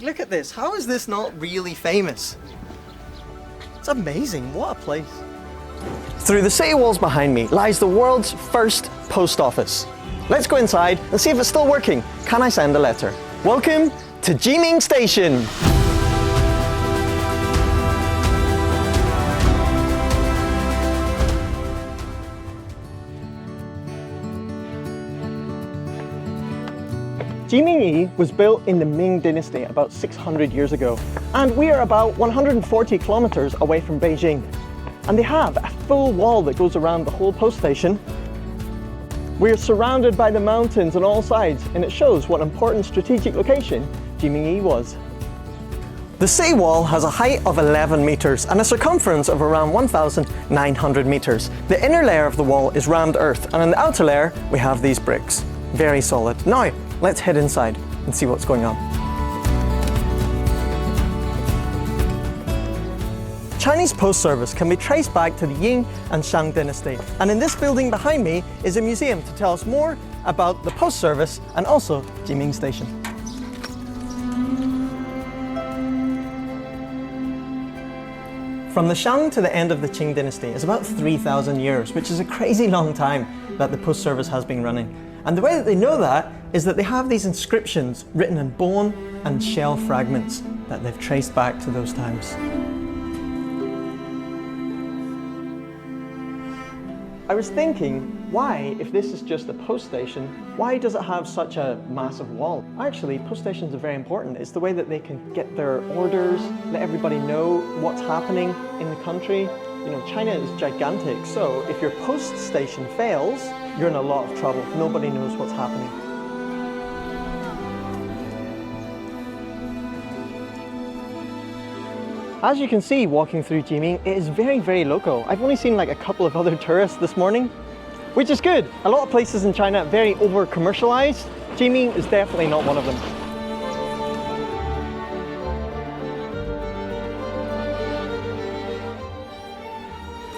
Look at this, how is this not really famous? It's amazing, what a place. Through the city walls behind me lies the world's first post office. Let's go inside and see if it's still working. Can I send a letter? Welcome to Jiming Station. Jiming was built in the Ming Dynasty about 600 years ago, and we are about 140 kilometers away from Beijing. And they have a full wall that goes around the whole post station. We are surrounded by the mountains on all sides, and it shows what an important strategic location Jiming was. The city wall has a height of 11 meters and a circumference of around 1,900 meters. The inner layer of the wall is rammed earth, and on the outer layer we have these bricks. Very solid. Now, let's head inside and see what's going on. Chinese post service can be traced back to the Qing and Qing Dynasty. And in this building behind me is a museum to tell us more about the post service and also Jiming Station. From the Shang to the end of the Qing Dynasty is about 3,000 years, which is a crazy long time that the post service has been running. And the way that they know that is that they have these inscriptions written in bone and shell fragments that they've traced back to those times. I was thinking, why, if this is just a post station, why does it have such a massive wall? Actually, post stations are very important. It's the way that they can get their orders, let everybody know what's happening in the country. You know, China is gigantic, so if your post station fails, you're in a lot of trouble. Nobody knows what's happening. As you can see walking through Jiming, it is very, very local. I've only seen like a couple of other tourists this morning, which is good. A lot of places in China are very over-commercialized. Jiming is definitely not one of them.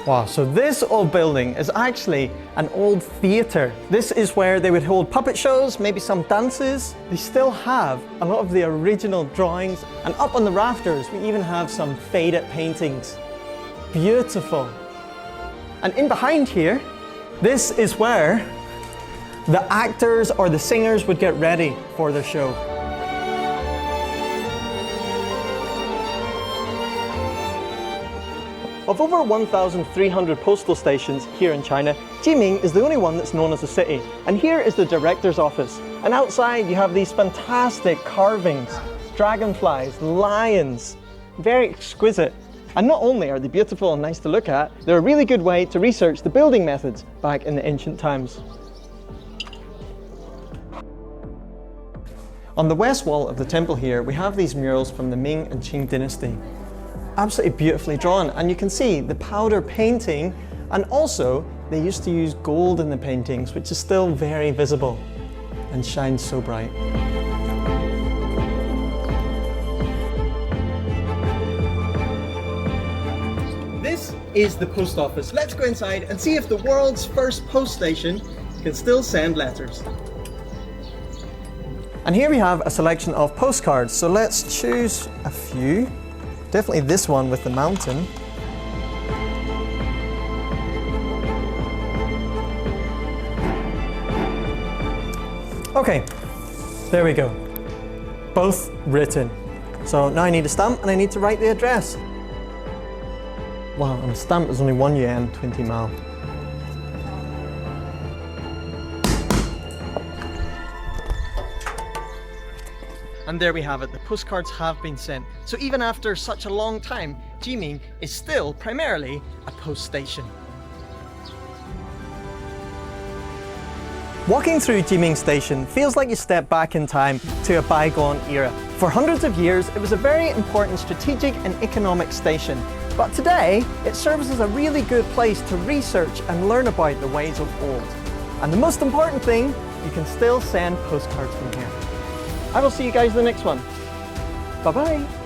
Wow, so this old building is actually an old theatre. This is where they would hold puppet shows, maybe some dances. They still have a lot of the original drawings, and up on the rafters we even have some faded paintings. Beautiful. And in behind here, this is where the actors or the singers would get ready for their show. Of over 1,300 postal stations here in China, Jiming is the only one that's known as a city. And here is the director's office. And outside you have these fantastic carvings, dragonflies, lions, very exquisite. And not only are they beautiful and nice to look at, they're a really good way to research the building methods back in the ancient times. On the west wall of the temple here, we have these murals from the Ming and Qing Dynasty. Absolutely beautifully drawn, and you can see the powder painting, and also they used to use gold in the paintings, which is still very visible and shines so bright. This is the post office. Let's go inside and see if the world's first post station can still send letters. And here we have a selection of postcards, so let's choose a few. Definitely this one with the mountain. Okay, there we go. Both written. So now I need a stamp and I need to write the address. Wow, and the stamp is only 1 yuan, 20 mao. And there we have it, the postcards have been sent. So even after such a long time, Jiming is still primarily a post station. Walking through Jiming Station feels like you step back in time to a bygone era. For hundreds of years, it was a very important strategic and economic station. But today, it serves as a really good place to research and learn about the ways of old. And the most important thing, you can still send postcards from here. I will see you guys in the next one. Bye-bye.